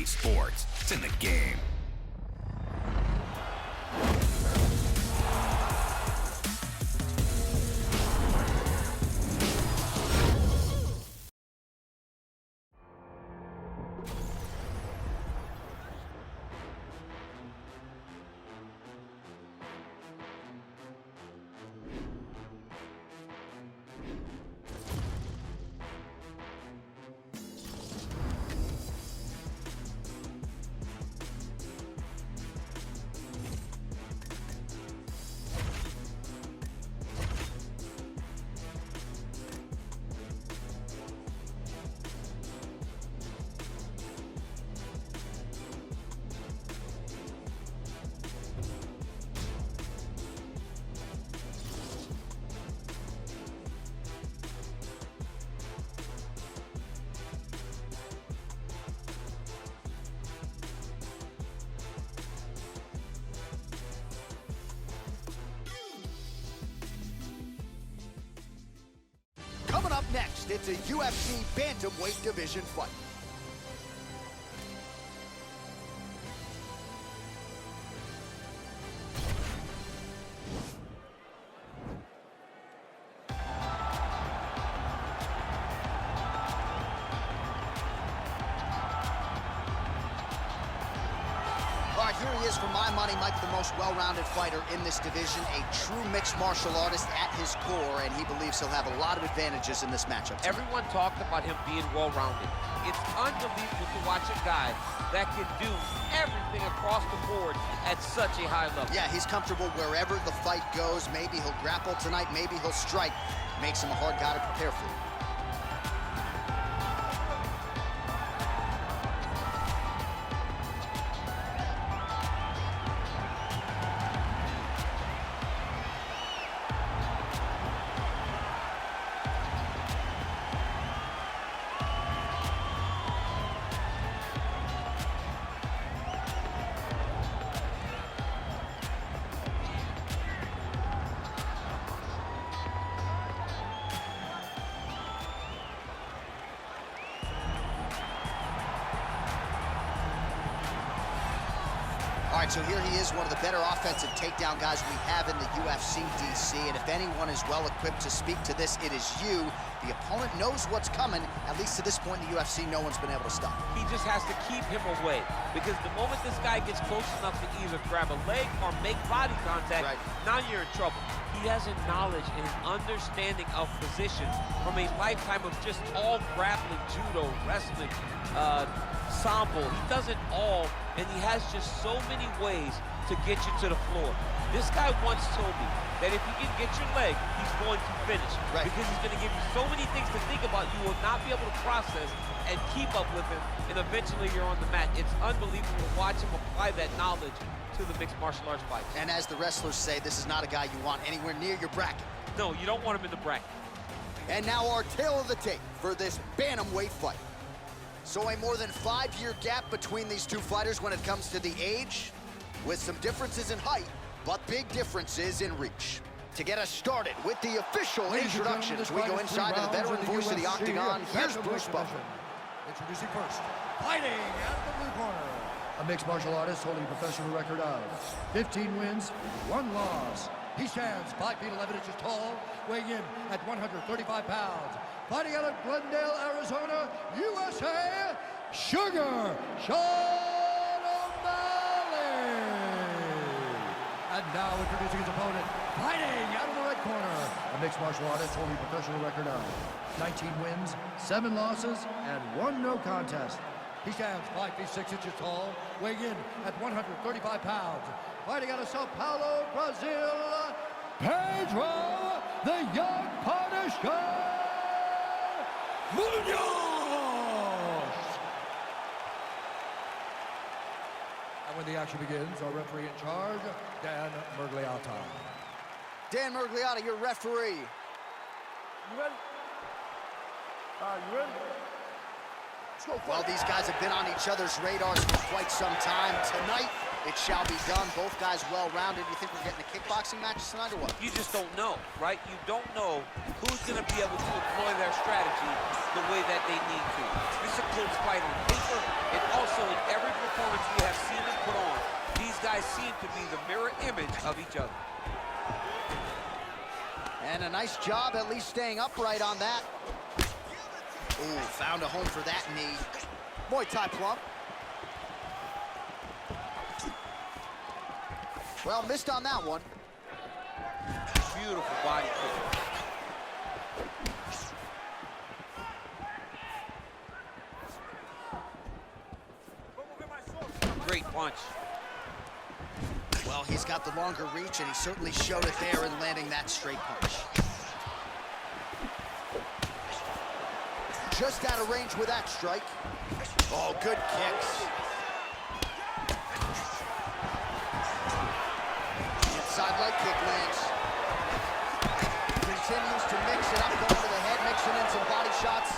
sports. It's in the game. Coming up next, it's a UFC bantamweight division fight. All right, here he is, for my money, Mike, the most well-rounded fighter in this division, a true mixed martial artist at his core, and he believes he'll have a lot of advantages in this matchup tonight. Everyone talked about him being well-rounded. It's unbelievable to watch a guy that can do everything across the board at such a high level. Yeah, he's comfortable wherever the fight goes. Maybe he'll grapple tonight, maybe he'll strike. Makes him a hard guy to prepare for. All right, so here he is, one of the better offensive takedown guys we have in the UFC, DC, and if anyone is well-equipped to speak to this, it is you. The opponent knows what's coming. At least to this point in the UFC, no one's been able to stop him. He just has to keep him away, because the moment this guy gets close enough to either grab a leg or make body contact, now you're in trouble. He has a knowledge and an understanding of position from a lifetime of just all grappling, judo, wrestling, sambo. He does it all, and he has just so many ways to get you to the floor. This guy once told me that if he can get your leg, he's going to finish. Because he's going to give you so many things to think about, you will not be able to process and keep up with him, and eventually you're on the mat. It's unbelievable to watch him apply that knowledge to the mixed martial arts fight. And as the wrestlers say, this is not a guy you want anywhere near your bracket. No, you don't want him in the bracket. And now our tale of the tape for this bantamweight fight. So a more than 5-year gap between these two fighters when it comes to the age, with some differences in height, but big differences in reach. To get us started with the official introductions, we go inside to the veteran voice of the Octagon. Here's Bruce Buffer. Introducing first, fighting out of the blue corner, a mixed martial artist holding a professional record of 15 wins, 1 loss. He stands 5 feet 11 inches tall, weighing in at 135 pounds. Fighting out of Glendale, Arizona, USA, Sugar Sean O'Malley. And now introducing his opponent, fighting out of the red corner, a mixed martial artist holding a professional record of 19 wins, 7 losses, and 1 no contest. He stands 5 feet 6 inches tall, weighing in at 135 pounds. Fighting out of Sao Paulo, Brazil, Pedro, the Young Punisher Munoz! And when the action begins, our referee in charge, Dan Mergliata. Dan Mergliata, your referee. You ready? You ready? Well, these guys have been on each other's radars for quite some time. Tonight It shall be done. Both guys well-rounded. You think we're getting a kickboxing match tonight or what? You just don't know, right? You don't know who's going to be able to employ their strategy the way that they need to. This is a close fight on paper, and also in every performance we have seen them put on, these guys seem to be the mirror image of each other. And a nice job at least staying upright on that. Ooh, found a home for that knee. Muay Thai plump. Well, missed on that one. Beautiful body kick. Great punch. Well, he's got the longer reach, and he certainly showed it there in landing that straight punch. Just out of range with that strike. Oh, good kicks. Inside leg kick lands. Continues to mix it up, going to the head, mixing in some body shots.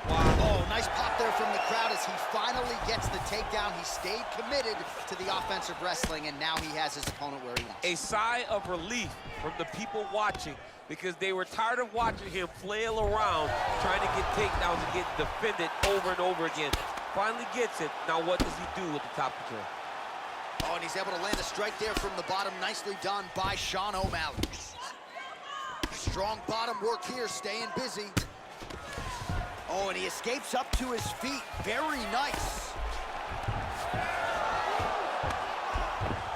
Wow. Oh, nice pop there from the crowd as he finally gets the takedown. He stayed committed to the offensive wrestling, and now he has his opponent where he wants. A sigh of relief from the people watching, because they were tired of watching him flail around trying to get takedowns and get defended over and over again. Finally gets it. Now what does he do with the top control? Oh, and he's able to land a strike there from the bottom. Nicely done by Sean O'Malley. Strong bottom work here, staying busy. Oh, and he escapes up to his feet. Very nice.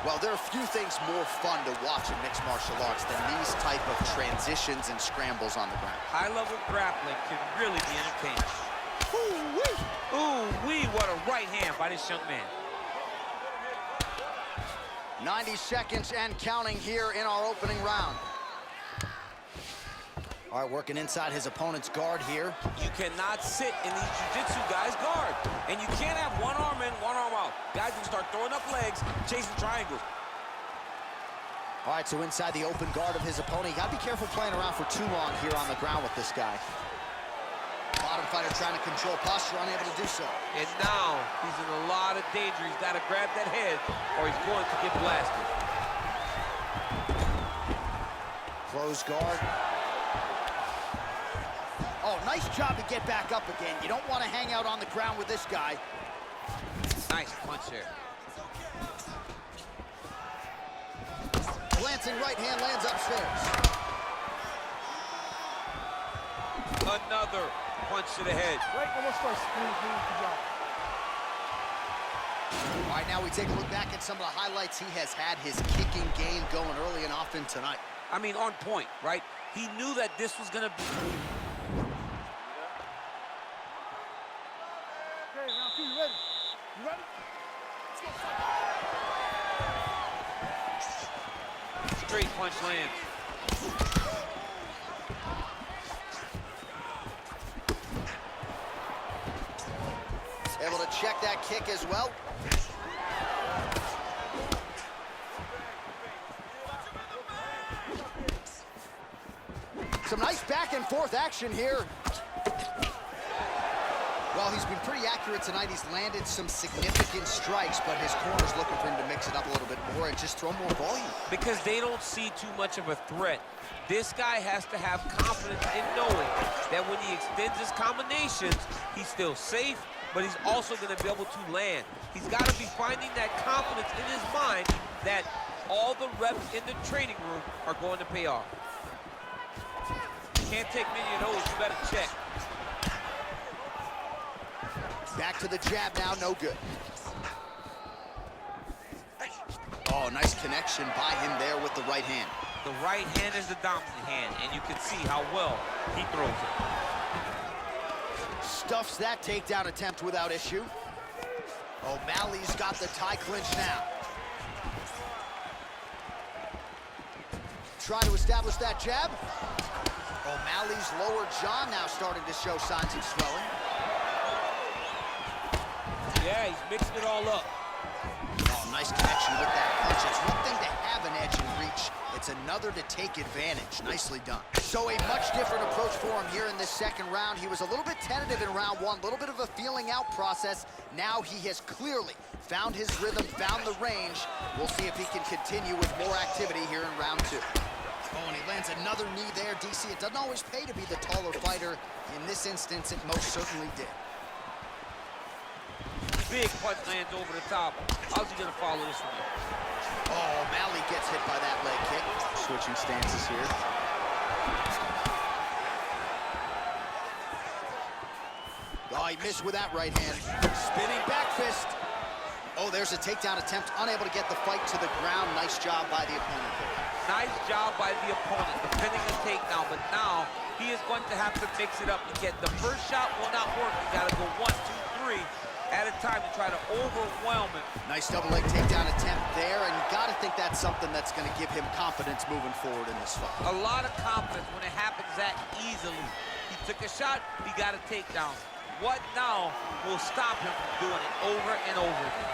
Well, there are few things more fun to watch in mixed martial arts than these type of transitions and scrambles on the ground. High-level grappling can really be entertaining. Ooh-wee! Ooh-wee, what a right hand by this young man. 90 seconds and counting here in our opening round. All right, working inside his opponent's guard here. You cannot sit in these jiu-jitsu guys' guard. And you can't have one arm in, one arm out. Guys can start throwing up legs, chasing triangles. All right, so inside the open guard of his opponent. You gotta be careful playing around for too long here on the ground with this guy. Bottom fighter trying to control posture, unable to do so. And now he's in a lot of danger. He's got to grab that head or he's going to get blasted. Close guard. Oh, nice job to get back up again. You don't want to hang out on the ground with this guy. Nice punch there. Glancing right hand lands upstairs. Another punch to the head. All right, now we take a look back at some of the highlights. He has had his kicking game going early and often tonight. I mean, on point, right? He knew that this was going to be... Okay, round two, you ready? You ready? Straight punch lands. Able to check that kick as well. Some nice back and forth action here. Well, he's been pretty accurate tonight. He's landed some significant strikes, but his corner's looking for him to mix it up a little bit more and just throw more volume. Because they don't see too much of a threat. This guy has to have confidence in knowing that when he extends his combinations, he's still safe, but he's also going to be able to land. He's got to be finding that confidence in his mind that all the reps in the training room are going to pay off. Can't take many of those. You better check. Back to the jab now, no good. Oh, nice connection by him there with the right hand. The right hand is the dominant hand, and you can see how well he throws it. Stuffs that takedown attempt without issue. O'Malley's got the tie clinch now. Try to establish that jab. O'Malley's lower jaw now starting to show signs of swelling. Yeah, he's mixing it all up. Oh, nice connection with that punch. It's one thing to have an edge and reach. It's another to take advantage. Nicely done. So a much different approach for him here in this second round. He was a little bit tentative in round one, a little bit of a feeling out process. Now he has clearly found his rhythm, found the range. We'll see if he can continue with more activity here in round two. Oh, and he lands another knee there, DC. It doesn't always pay to be the taller fighter. In this instance, it most certainly did. Big punch lands over the top. How's he gonna follow this one? Oh, Malley gets hit by that leg kick. Switching stances here. Oh, he missed with that right hand. Spinning back fist. Oh, there's a takedown attempt. Unable to get the fight to the ground. Nice job by the opponent there. Nice job by the opponent defending the takedown, but now he is going to have to mix it up again. The first shot will not work. You gotta go 1, 2, 3 at a time to try to overwhelm him. Nice double leg takedown attempt there, and you gotta think that's something that's gonna give him confidence moving forward in this fight. A lot of confidence when it happens that easily. He took a shot, he got a takedown. What now will stop him from doing it over and over again?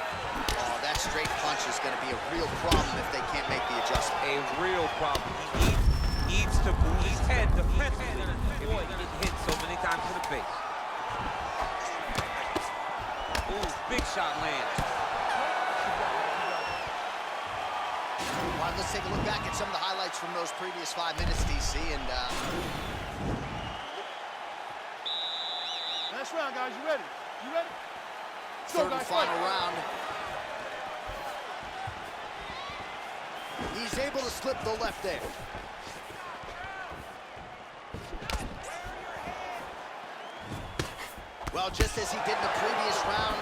Oh, that straight punch is gonna be a real problem if they can't make the adjustment. A real problem. He needs to move his head defensively if he's gonna get hit so many times to the face. Ooh, big shot lands. All right, let's take a look back at some of the highlights from those previous 5 minutes, DC, and Last round, guys. You ready? You ready? Let's go, third and guys. final Fight. round. He's able to slip the left there. Well, just as he did in the previous round,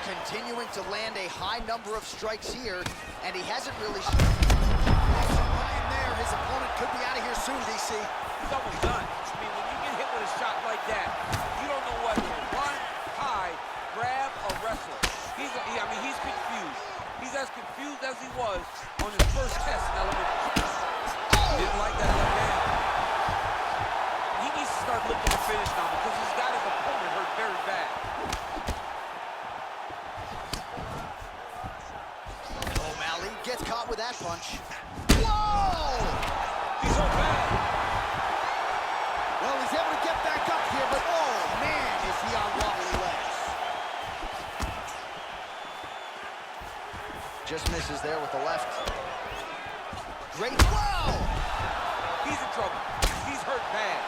continuing to land a high number of strikes here, and he hasn't really... Right there, his opponent could be out of here soon, DC. He's almost done. I mean, when you get hit with a shot like that, you don't know whether to run, hide, grab, or wrestle. He's confused. He's as confused as he was on his first test in elementary. Didn't like that left hand. He needs to start looking to finish now because he's got his opponent hurt very bad. O'Malley gets caught with that punch. Whoa! He's hurt bad. Well, he's able to get back up here, but oh, man, is he on wobbly legs. Just misses there with the left. Great, whoa! He's in trouble. He's hurt bad.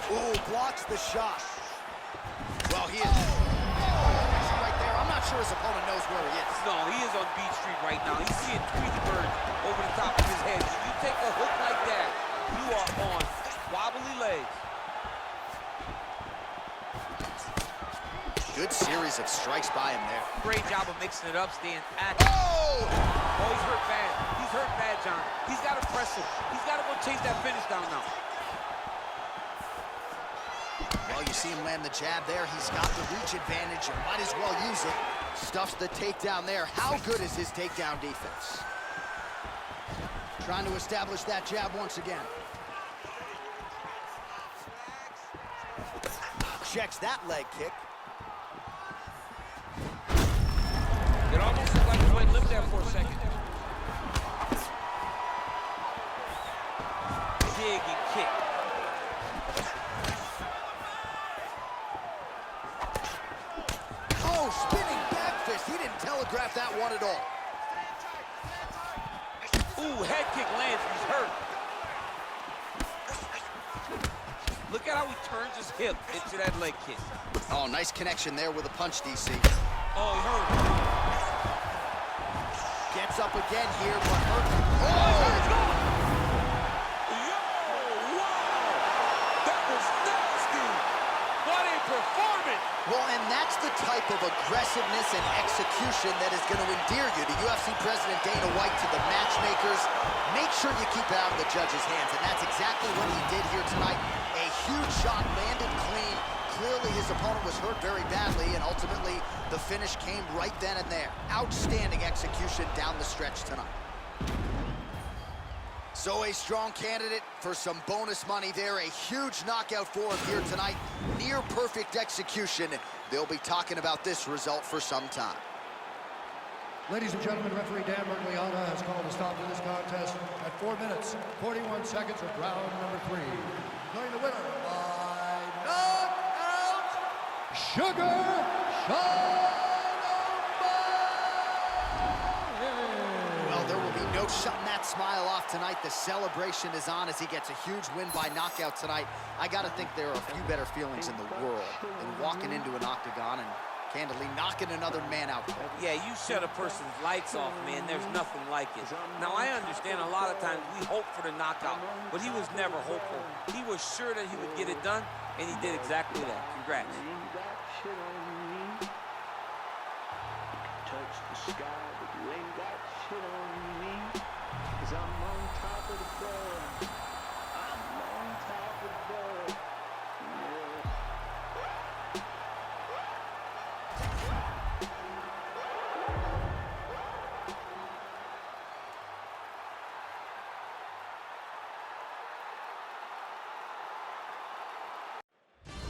Ooh, blocks the shot. Well, he is right there. I'm not sure his opponent knows where he is. No, he is on Beach Street right now. He's seeing Tweety Bird over the top of his head. If you take a hook like that, you are on wobbly legs. Good series of strikes by him there. Great job of mixing it up, staying active. Oh! Oh, he's hurt bad. He's hurt bad, John. He's got to press him. He's got to go chase that finish down now. Well, you see him land the jab there. He's got the reach advantage and might as well use it. Stuffs the takedown there. How good is his takedown defense? Trying to establish that jab once again. Checks that leg kick. It almost looked like he might live there for a second. Dig and kick. Oh, spinning back fist. He didn't telegraph that one at all. Ooh, head kick lands. He's hurt. Look at how he turns his hip into that leg kick. Oh, nice connection there with a punch, DC. Oh, he hurt. Gets up again here, but hurt. Oh, he's gone. Yo, wow. That was nasty. What a performance. Well, and that's the type of aggressiveness and execution that is going to endear you to UFC President Dana White, to the matchmakers. Make sure you keep it out of the judge's hands, and that's exactly what he did here tonight. A huge shot landed clean, clearly his opponent was hurt very badly, and ultimately the finish came right then and there. Outstanding execution down the stretch tonight. So a strong candidate for some bonus money there. A huge knockout for him here tonight. Near perfect execution. They'll be talking about this result for some time. Ladies and gentlemen, referee Dan Mergliata has called a stop to this contest at 4 minutes, 41 seconds of round number 3. Declaring the winner by knockout, Sugar Sean. Well, there will be no shutting that smile off tonight. The celebration is on as he gets a huge win by knockout tonight. I gotta think there are a few better feelings in the world than walking into an octagon and candidly knocking another man out. Yeah, you shut a person's lights off, man. There's nothing like it. Now, I understand a lot of times we hope for the knockout, but he was never hopeful. He was sure that he would get it done, and he did exactly that. Congrats. Touch the sky, but you ain't got shit on me, 'cause I'm on top of the world. I'm on top of the world. Yeah.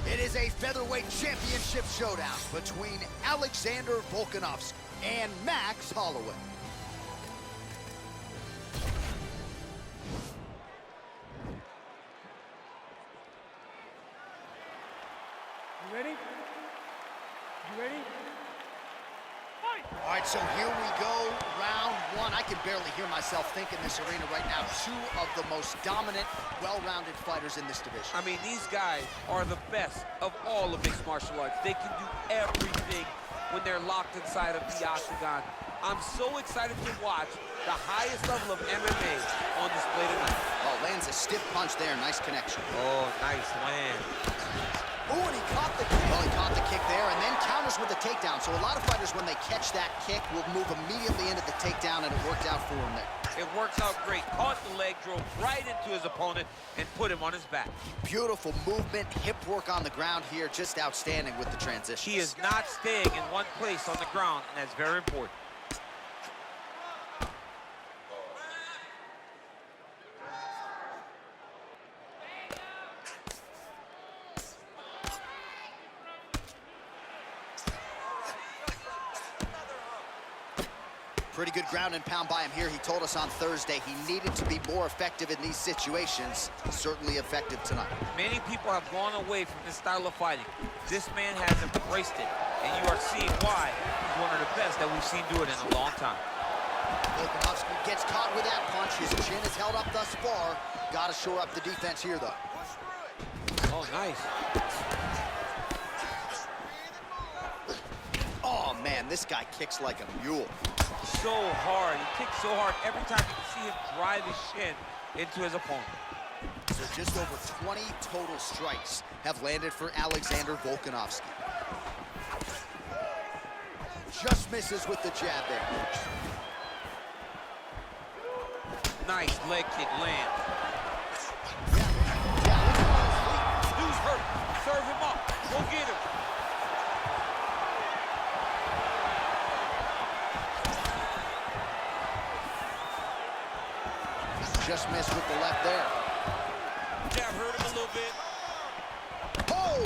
It is a featherweight championship showdown between Alexander Volkanovski and Max Holloway. You ready? You ready? Fight! All right, so here we go, round 1. I can barely hear myself think in this arena right now. Two of the most dominant, well-rounded fighters in this division. I mean, these guys are the best of all of mixed martial arts. They can do everything when they're locked inside of the octagon. I'm so excited to watch the highest level of MMA on display tonight. Oh, lands a stiff punch there. Nice connection. Oh, nice land. Oh, and he caught the kick. Well, he caught the kick there and then counters with the takedown. So a lot of fighters, when they catch that kick, will move immediately into the takedown, and it worked out for him there. It works out great. Caught the leg, drove right into his opponent, and put him on his back. Beautiful movement, hip work on the ground here. Just outstanding with the transition. He is not staying in one place on the ground, and that's very important. Pretty good ground and pound by him here. He told us on Thursday he needed to be more effective in these situations. Certainly effective tonight. Many people have gone away from this style of fighting. This man has embraced it, and you are seeing why he's one of the best that we've seen do it in a long time. Volkanovski gets caught with that punch. His chin is held up thus far. Got to shore up the defense here, though. Oh, nice. Oh, man, this guy kicks like a mule. So hard. He kicks so hard every time you can see him drive his shin into his opponent. So just over 20 total strikes have landed for Alexander Volkanovski. Just misses with the jab there. Nice leg kick land. Yeah, Dude's hurt. Serve him up. Go get him. just missed with the left there. Jab hurt him a little bit. Oh!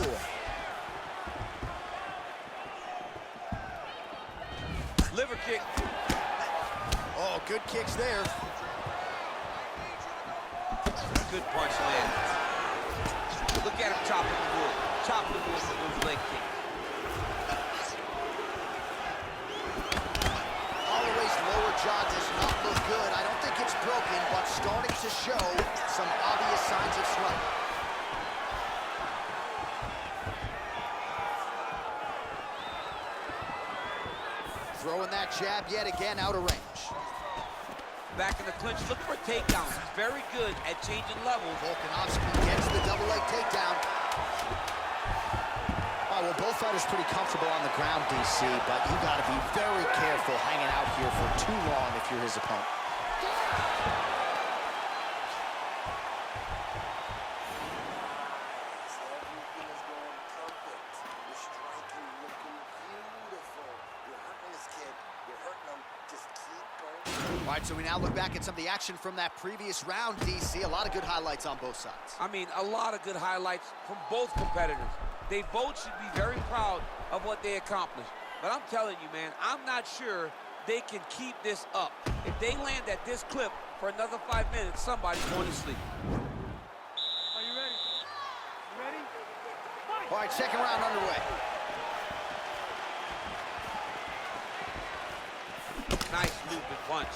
Liver kick. Oh, good kicks there. Good punch land. Look at him chopping the wood. Chopping the wood with those leg kicks. Holloway's lower jaw does not look good. I don't think it's broken, but starting to show some obvious signs of swelling. Throwing that jab yet again out of range. Back in the clinch, look for takedowns. He's very good at changing levels. Volkanovski gets the double leg takedown. All right, well, both fighters pretty comfortable on the ground, DC, but you got to be very careful hanging out here for too long if you're his opponent. All right, so we now look back at some of the action from that previous round, DC. A lot of good highlights on both sides. I mean, a lot of good highlights from both competitors. They both should be very proud of what they accomplished. But I'm telling you, man, I'm not sure they can keep this up. If they land at this clip for another 5 minutes, somebody's going to sleep. Are you ready? You ready? Fight! All right, second round underway. Nice movement punch.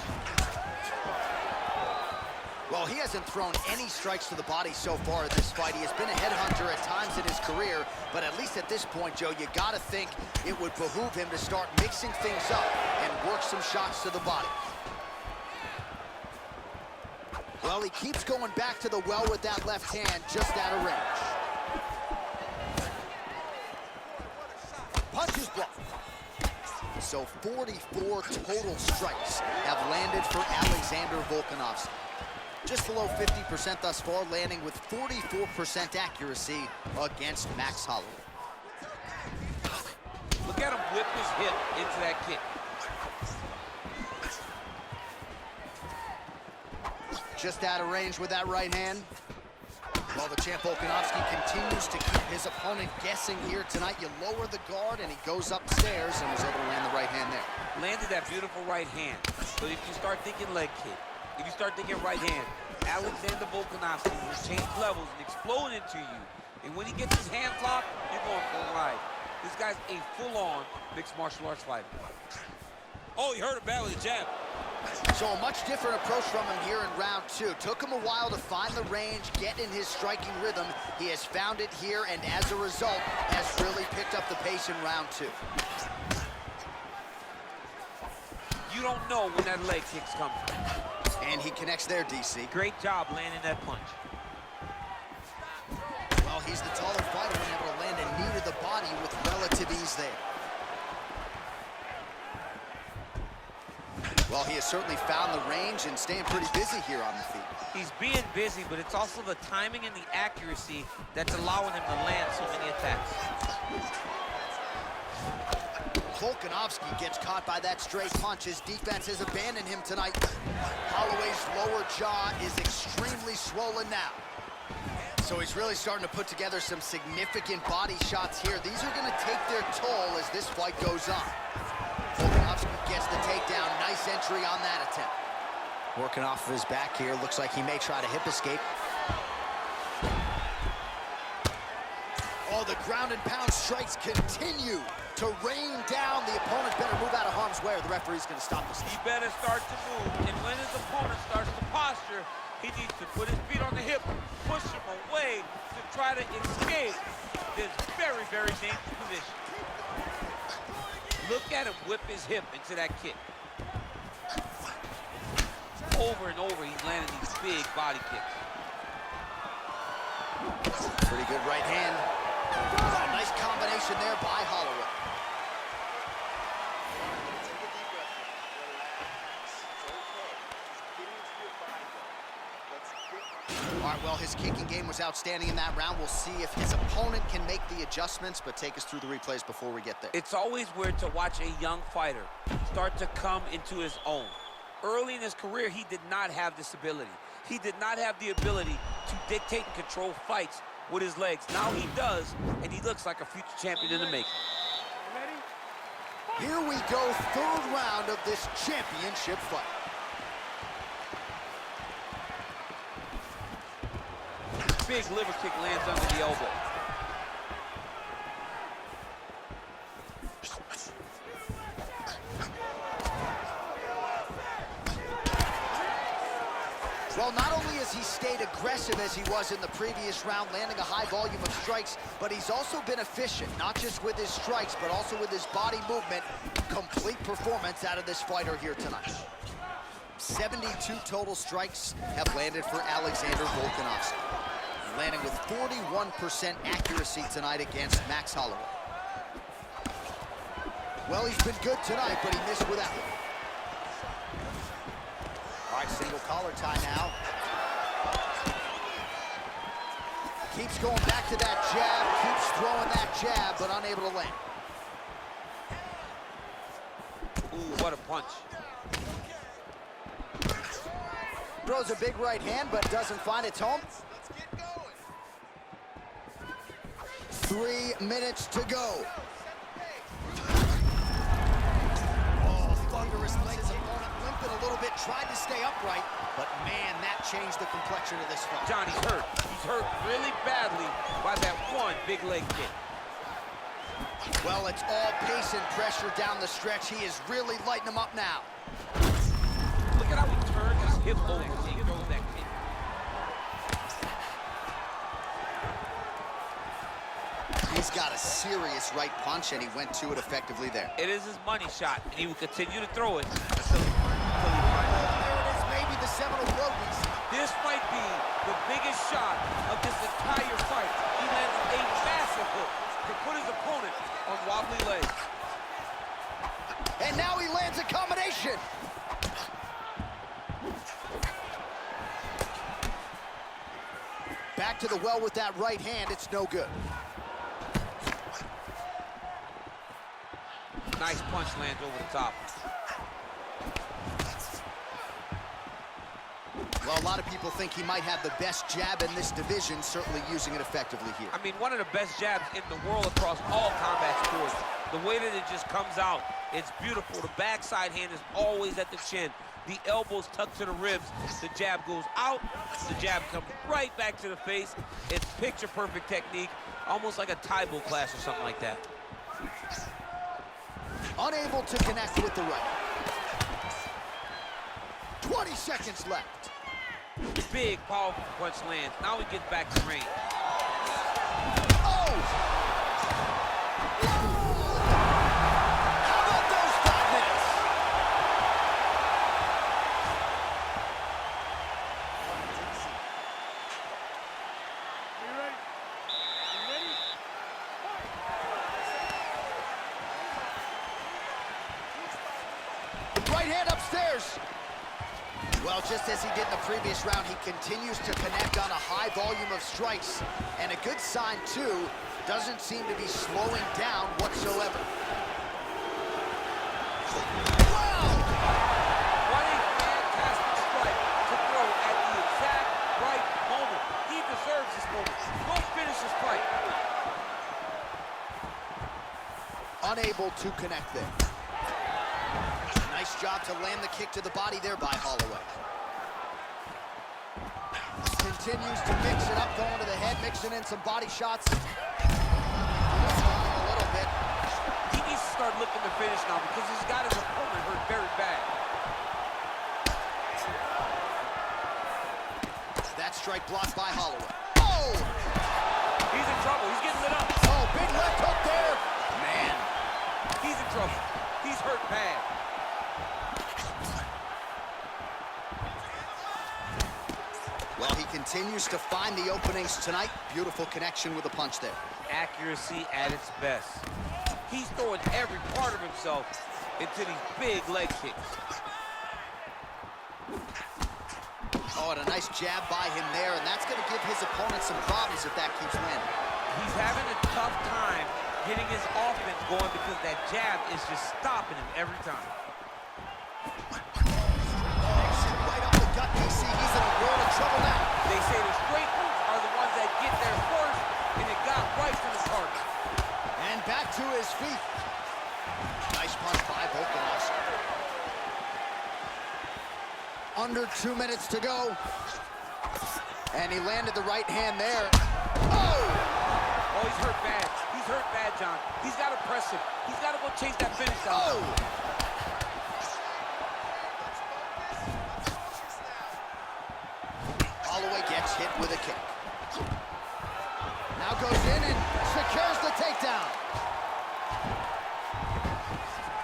Well, he hasn't thrown any strikes to the body so far in this fight. He has been a headhunter at times in his career, but at least at this point, Joe, you gotta think it would behoove him to start mixing things up and work some shots to the body. Well, he keeps going back to the well with that left hand, just out of range. Punch is blocked. So 44 total strikes have landed for Alexander Volkanovski. Just below 50% thus far, landing with 44% accuracy against Max Holloway. Look at him whip his hip into that kick. Just out of range with that right hand. Well, the champ Volkanovski continues to keep his opponent guessing here tonight. You lower the guard and he goes upstairs and was able to land the right hand there. Landed that beautiful right hand. But if you start thinking leg kick, if you start thinking right hand, Alexander Volkanovski will change levels and explode into you. And when he gets his hands locked, you're going for a ride. This guy's a full-on mixed martial arts fighter. Oh, he hurt him bad with a jab. So a much different approach from him here in round two. Took him a while to find the range, get in his striking rhythm. He has found it here, and as a result, has really picked up the pace in round two. You don't know when that leg kick's coming. And he connects there, DC. Great job landing that punch. Well, he's the taller fighter and able to land a knee to the body with relative ease there. Well, he has certainly found the range and staying pretty busy here on the feet. He's being busy, but it's also the timing and the accuracy that's allowing him to land so many attacks. Volkanovski gets caught by that straight punch. His defense has abandoned him tonight. Holloway's lower jaw is extremely swollen now. So he's really starting to put together some significant body shots here. These are going to take their toll as this fight goes on. Volkanovski gets the takedown. Nice entry on that attempt. Working off of his back here. Looks like he may try to hip escape. Oh, the ground and pound strikes continue to rain down. The opponent better move out of harm's way or the referee's going to stop this. He better start to move, and when his opponent starts to posture, he needs to put his feet on the hip, push him away to try to escape this very, very dangerous position. Look at him whip his hip into that kick. Over and over, he's landing these big body kicks. Pretty good right hand. Oh, nice combination there by Holloway. All right, well, his kicking game was outstanding in that round. We'll see if his opponent can make the adjustments, but take us through the replays before we get there. It's always weird to watch a young fighter start to come into his own. Early in his career, he did not have this ability. He did not have the ability to dictate and control fights with his legs. Now he does, and he looks like a future champion in the making. Here we go, third round of this championship fight. Big liver kick lands under the elbow. Well, not only has he stayed aggressive as he was in the previous round, landing a high volume of strikes, but he's also been efficient, not just with his strikes, but also with his body movement. Complete performance out of this fighter here tonight. 72 total strikes have landed for Alexander Volkanovski, landing with 41% accuracy tonight against Max Holloway. Well, he's been good tonight, but he missed with that one. All right, single collar tie now. Keeps going back to that jab, keeps throwing that jab, but unable to land. Ooh, what a punch. Throws a big right hand, but doesn't find its home. 3 minutes to go. Oh, thunderous legs. His opponent limping a little bit, tried to stay upright, but man, that changed the complexion of this fight. Johnny's hurt. He's hurt really badly by that one big leg kick. Well, it's all pace and pressure down the stretch. He is really lighting him up now. Look at how he turns his hip over when he throws that kick. He's got a serious right punch, and he went to it effectively there. It is his money shot, and he will continue to throw it until There it is, maybe the seminal blow. This might be the biggest shot of this entire fight. He lands a massive hook to put his opponent on wobbly legs. And now he lands a combination. Back to the well with that right hand. It's no good. Nice punch lands over the top. Well, a lot of people think he might have the best jab in this division, certainly using it effectively here. I mean, one of the best jabs in the world across all combat sports. The way that it just comes out, it's beautiful. The backside hand is always at the chin. The elbows tucked to the ribs. The jab goes out. The jab comes right back to the face. It's picture-perfect technique, almost like a Taibo class or something like that. Unable to connect with the right. 20 seconds left. Big, powerful punch lands. Now he gets back to range. Oh! How about those 5 minutes? Are you ready? Are you ready? Right hand upstairs. Well, just as he did in the previous round, he continues to connect on a high volume of strikes. And a good sign, too, doesn't seem to be slowing down whatsoever. Wow! What a fantastic strike to throw at the exact right moment. He deserves this moment. Go finish this fight. Unable to connect there. Nice job to land the kick to the body there by Holloway. Continues to mix it up, going to the head, mixing in some body shots. A little bit. He needs to start looking to finish now because he's got his opponent hurt very bad. That strike blocked by Holloway. Oh! He's in trouble. He's getting lit up. Oh, big left hook there. Man. He's in trouble. He's hurt bad. Well, he continues to find the openings tonight. Beautiful connection with a punch there. Accuracy at its best. He's throwing every part of himself into these big leg kicks. Oh, and a nice jab by him there, and that's going to give his opponent some problems if that keeps landing. He's having a tough time getting his offense going because that jab is just stopping him every time. Right up the gut, DC. He's in a world of trouble now. They say the straight moves are the ones that get there first, and it got right to the target. And back to his feet. Nice punch by Volkanovski. Under 2 minutes to go. And he landed the right hand there. Oh! Oh, he's hurt bad. He's hurt bad, John. He's got to press him. He's got to go chase that finish down. Oh! Holloway gets hit with a kick. Now goes in and secures the takedown.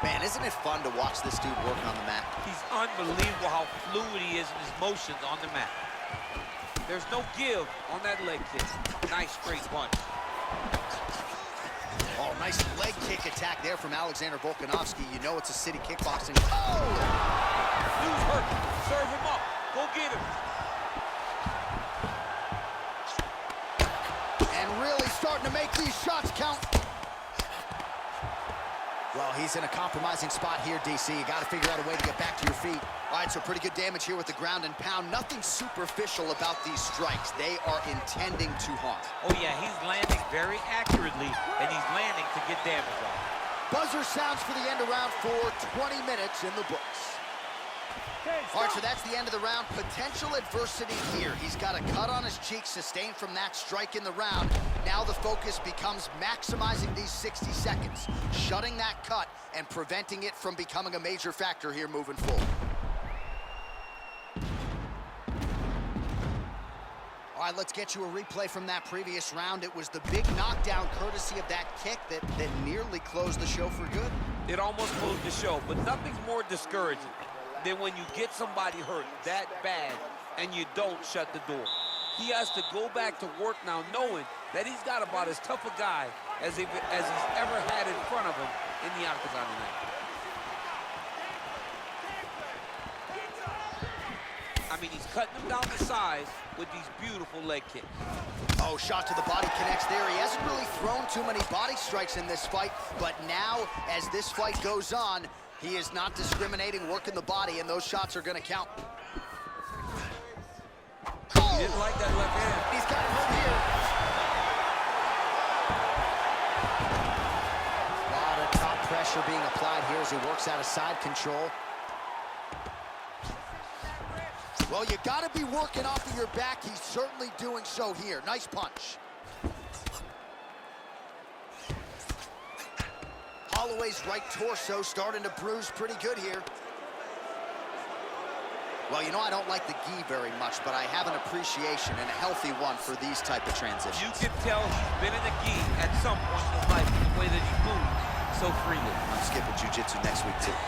Man, isn't it fun to watch this dude work on the mat? He's unbelievable how fluid he is in his motions on the mat. There's no give on that leg kick. Nice straight punch. Oh, nice leg kick attack there from Alexander Volkanovski. You know it's a city kickboxing. Oh! Dude's hurt. Serve him up. Go get him. And really starting to make these shots count. Well, he's in a compromising spot here, DC. You got to figure out a way to get back to your feet. All right, so pretty good damage here with the ground and pound. Nothing superficial about these strikes. They are intending to harm. Oh, yeah, he's landing very accurately, and he's landing to get damage off. Buzzer sounds for the end of round 4, 20 minutes in the books. All right, so that's the end of the round. Potential adversity here. He's got a cut on his cheek sustained from that strike in the round. Now the focus becomes maximizing these 60 seconds, shutting that cut and preventing it from becoming a major factor here moving forward. All right, let's get you a replay from that previous round. It was the big knockdown courtesy of that kick that nearly closed the show for good. It almost closed the show, but nothing's more discouraging than when you get somebody hurt that bad and you don't shut the door. He has to go back to work now knowing that he's got about as tough a guy as he's ever had in front of him in the octagon tonight. I mean, he's cutting him down to size with these beautiful leg kicks. Oh, shot to the body connects there. He hasn't really thrown too many body strikes in this fight, but now as this fight goes on, he is not discriminating, working the body, and those shots are going to count. He didn't like that left hand. He's got it from here. A lot of top pressure being applied here as he works out of side control. Well, you got to be working off of your back. He's certainly doing so here. Nice punch. Holloway's right torso starting to bruise pretty good here. Well, you know, I don't like the gi very much, but I have an appreciation and a healthy one for these type of transitions. You can tell he's been in the gi at some point in his life in the way that he moves so freely. I'm skipping jiu-jitsu next week, too.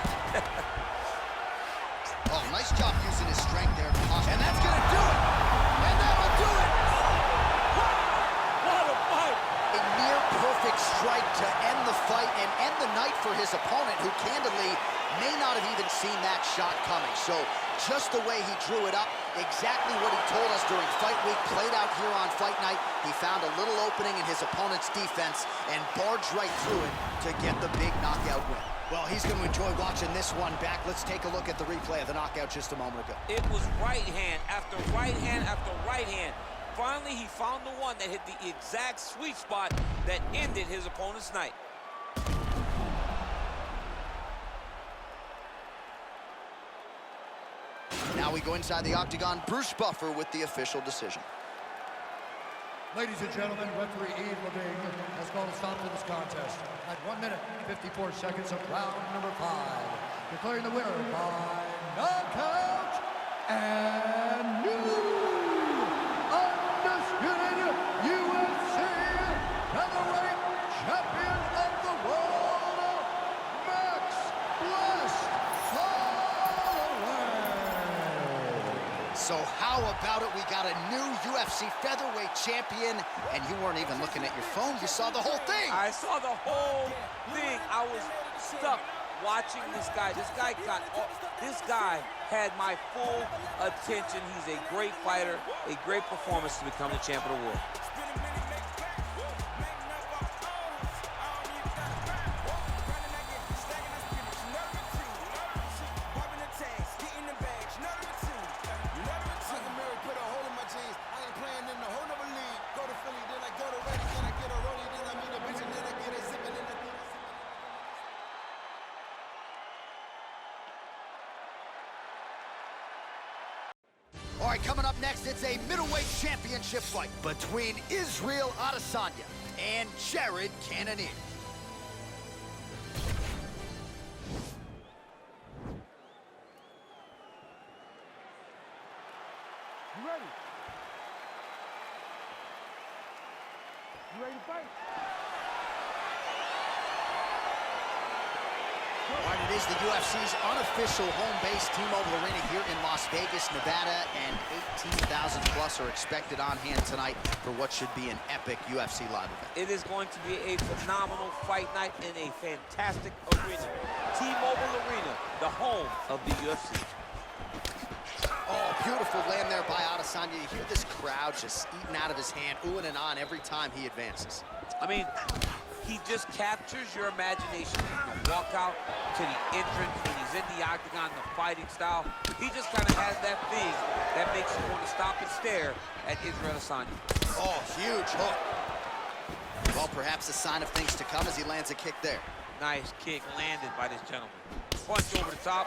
Oh, nice job using his strength there. And that's going to do it. And that'll do it. What a fight. A near perfect strike to end the fight and end the night for his opponent, who candidly may not have even seen that shot coming. So just the way he drew it up, exactly what he told us during fight week, played out here on fight night. He found a little opening in his opponent's defense and barged right through it to get the big knockout win. Well, he's going to enjoy watching this one back. Let's take a look at the replay of the knockout just a moment ago. It was right hand after right hand after right hand. Finally, he found the one that hit the exact sweet spot that ended his opponent's night. Now we go inside the octagon. Bruce Buffer with the official decision. Ladies and gentlemen, referee Ian Levine has called a stop to this contest at 1 minute, 54 seconds of round number 5. Declaring the winner by knockout and new undisputed UFC featherweight champion of the world, Max Blessed Holloway. So how about it? We got a new UFC featherweight champion, and you weren't even looking at your phone. You saw the whole thing. I saw the whole thing. I was stuck watching this guy. This guy had my full attention. He's a great fighter, a great performance to become the champ of the world. All right, coming up next, it's a middleweight championship fight between Israel Adesanya and Jared Cannonier. You ready? You ready to fight? All right, it is the UFC's unofficial home base, T-Mobile Arena here in Las Vegas, Nevada, and 18,000 plus are expected on hand tonight for what should be an epic UFC live event. It is going to be a phenomenal fight night in a fantastic arena. T-Mobile Arena, the home of the UFC. Oh, beautiful land there by Adesanya. You hear this crowd just eating out of his hand, oohing and on every time he advances. I mean, He just captures your imagination. You walk out to the entrance when he's in the octagon, the fighting style. He just kind of has that thing that makes you want to stop and stare at Israel Adesanya. Oh, huge hook. Well, perhaps a sign of things to come as he lands a kick there. Nice kick landed by this gentleman. Punch over the top.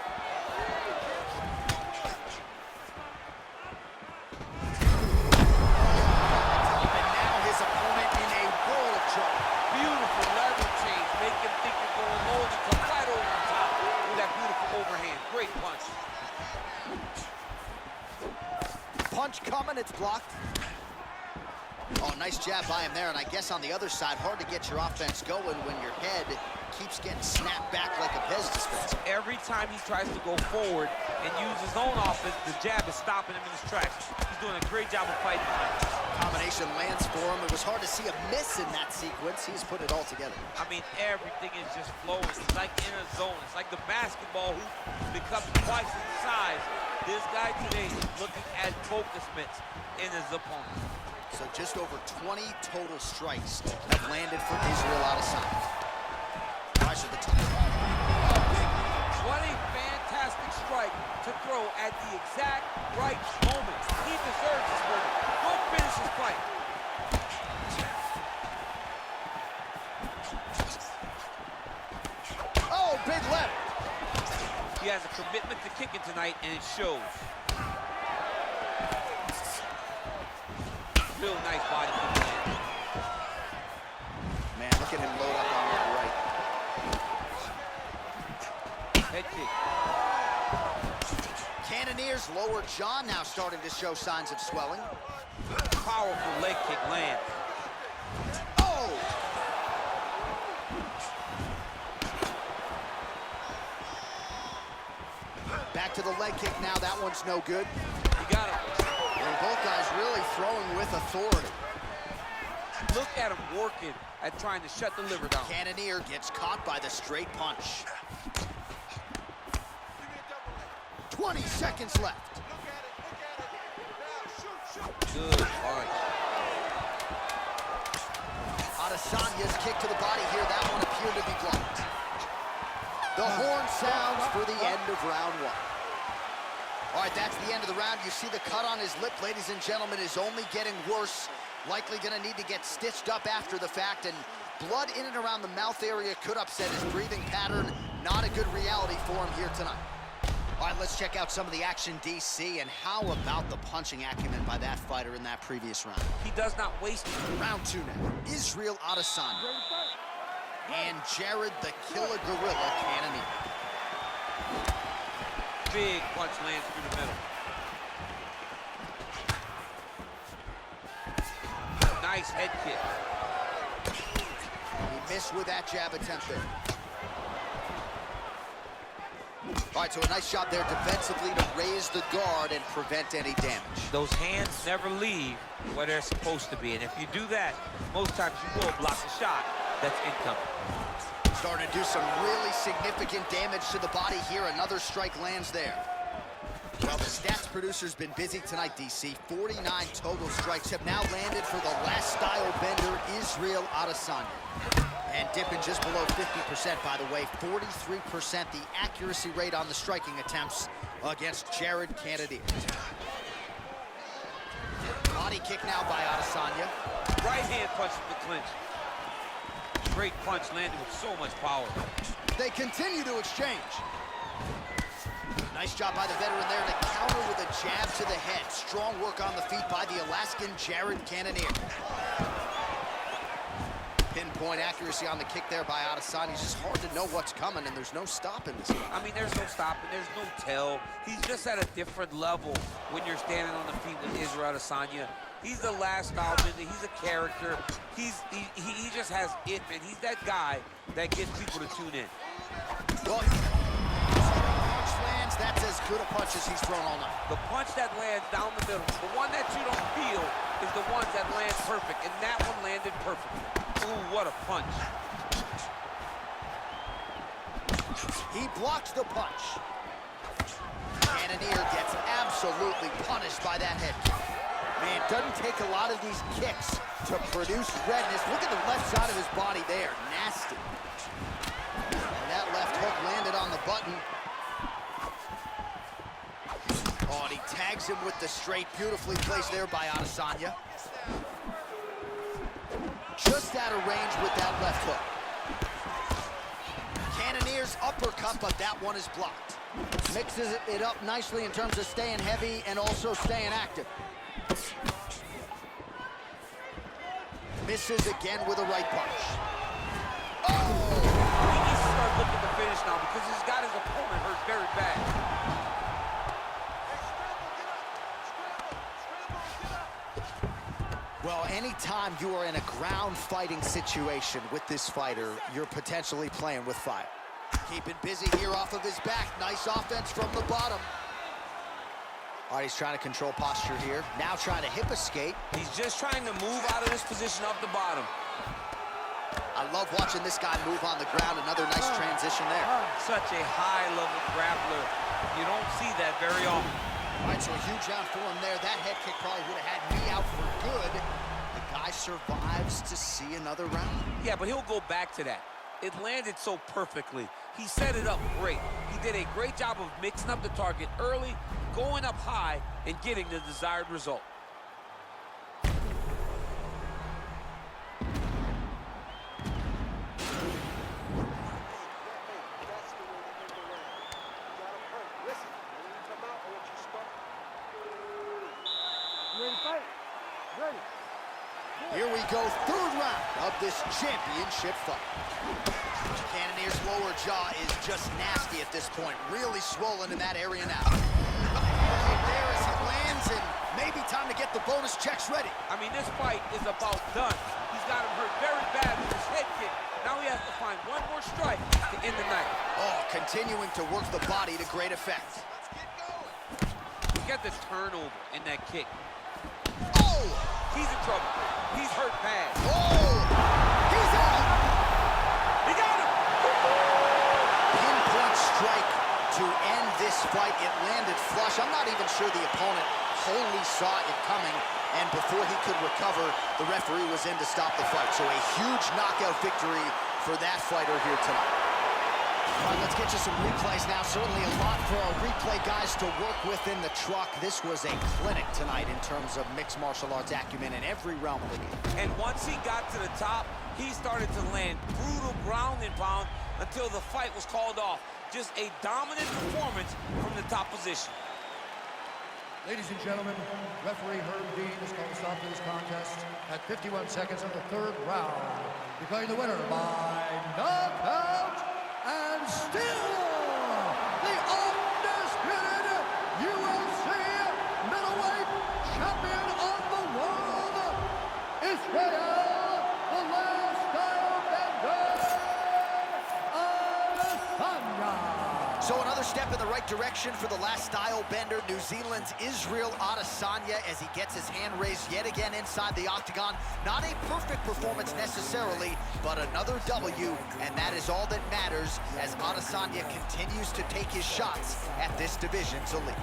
And now his opponent in a world of trouble. Beautiful level change. Make him think you're going low and come right over the top with that beautiful overhand. Great punch. Punch coming, it's blocked. Oh, nice jab by him there, and I guess on the other side, hard to get your offense going when your head keeps getting snapped back like a Pez dispenser. Every time he tries to go forward and use his own offense, the jab is stopping him in his tracks. He's doing a great job of fighting behind him. Combination lands for him. It was hard to see a miss in that sequence. He's put it all together. I mean, everything is just flowing. It's like in a zone. It's like the basketball hoop becomes twice in size. This guy today is looking at focus mitts in his opponent. So just over 20 total strikes have landed for Israel Adesanya. Rise to the top. What a fantastic strike to throw at the exact right moment. He deserves this moment. Go finish his fight. Oh, big left. He has a commitment to kicking tonight, and it shows. Real nice body kick land. Man, look at him load up on that right. Head kick. Cannonier's lower jaw now starting to show signs of swelling. Powerful leg kick lands. Oh! Back to the leg kick now. That one's no good. You got him. And both guys really throwing with authority. Look at him working at trying to shut the liver down. Cannonier gets caught by the straight punch. 20 seconds left. Good punch. Adesanya's kick to the body here. That one appeared to be blocked. The horn sounds for the end of round one. All right, that's the end of the round. You see the cut on his lip, ladies and gentlemen, is only getting worse. Likely gonna need to get stitched up after the fact, and blood in and around the mouth area could upset his breathing pattern. Not a good reality for him here tonight. All right, let's check out some of the action, DC, and how about the punching acumen by that fighter in that previous round? He does not waste it. Round two now. Israel Adesanya and Jared the Killer Gorilla Cannonier. Big punch lands through the middle. Nice head kick. He missed with that jab attempt there. All right, so a nice job there defensively to raise the guard and prevent any damage. Those hands never leave where they're supposed to be, and if you do that, most times you will block a shot that's incoming. Starting to do some really significant damage to the body here. Another strike lands there. Well, the stats producer's been busy tonight, DC. 49 total strikes have now landed for the last style bender, Israel Adesanya. And dipping just below 50%, by the way. 43% the accuracy rate on the striking attempts against Jared Cannonier. Body kick now by Adesanya. Right hand punch in the clinch. Great punch landed with so much power. They continue to exchange. Nice job by the veteran there to counter with a jab to the head. Strong work on the feet by the Alaskan Jared Cannonier. Pinpoint accuracy on the kick there by Adesanya. It's just hard to know what's coming, and there's no stopping this guy. I mean, there's no stopping, there's no tell. He's just at a different level when you're standing on the feet with Israel Adesanya. He's the last style bender. He's a character. He just has it, man. He's that guy that gets people to tune in. Well, punch lands. That's as good a punch as he's thrown all night. The punch that lands down the middle, the one that you don't feel, is the ones that land perfect, and that one landed perfectly. Ooh, what a punch. He blocks the punch. Cannonier gets absolutely punished by that head kick. Man, it doesn't take a lot of these kicks to produce redness. Look at the left side of his body there. Nasty. And that left hook landed on the button. Oh, and he tags him with the straight. Beautifully placed there by Adesanya. Just out of range with that left hook. Cannonier's uppercut, but that one is blocked. Mixes it up nicely in terms of staying heavy and also staying active. Misses again with a right punch. Oh! He needs to start looking to finish now because he's got his opponent hurt very bad. Well, anytime you are in a ground fighting situation with this fighter, you're potentially playing with fire. Keeping busy here off of his back. Nice offense from the bottom. All right, he's trying to control posture here. Now trying to hip escape. He's just trying to move out of this position off the bottom. I love watching this guy move on the ground. Another nice transition there. Such a high-level grappler. You don't see that very often. All right, so a huge round for him there. That head kick probably would have had me out for good. The guy survives to see another round. Yeah, but he'll go back to that. It landed so perfectly. He set it up great. He did a great job of mixing up the target early, going up high, and getting the desired result. Here we go, third round of this championship fight. Cannonier's lower jaw is just nasty at this point. Really swollen in that area now. There as he lands, and maybe time to get the bonus checks ready. I mean, this fight is about done. He's got him hurt very bad with his head kick. Now he has to find one more strike to end the night. Oh, continuing to work the body to great effect. Look at the turnover in that kick. Oh! He's in trouble. He's hurt bad. Oh! He's out! He got him! Pinpoint strike to end this fight. It landed flush. I'm not even sure the opponent wholly saw it coming, and before he could recover, the referee was in to stop the fight. So a huge knockout victory for that fighter here tonight. All right, let's get you some replays now. Certainly a lot for our replay guys to work with in the truck. This was a clinic tonight in terms of mixed martial arts acumen in every realm of the game. And once he got to the top, he started to land brutal ground and pound until the fight was called off. Just a dominant performance from the top position. Ladies and gentlemen, referee Herb Dean has called a stop to this contest at 51 seconds of the third round, declaring the winner by knockout and still the undisputed UFC middleweight champion of the world, Israel, the last style bender, Adesanya. So another step in the right direction for the last style bender, New Zealand's Israel Adesanya, as he gets his hand raised yet again inside the octagon. Not a perfect performance necessarily, but another W, and that is all that matters as Adesanya continues to take his shots at this division's elite.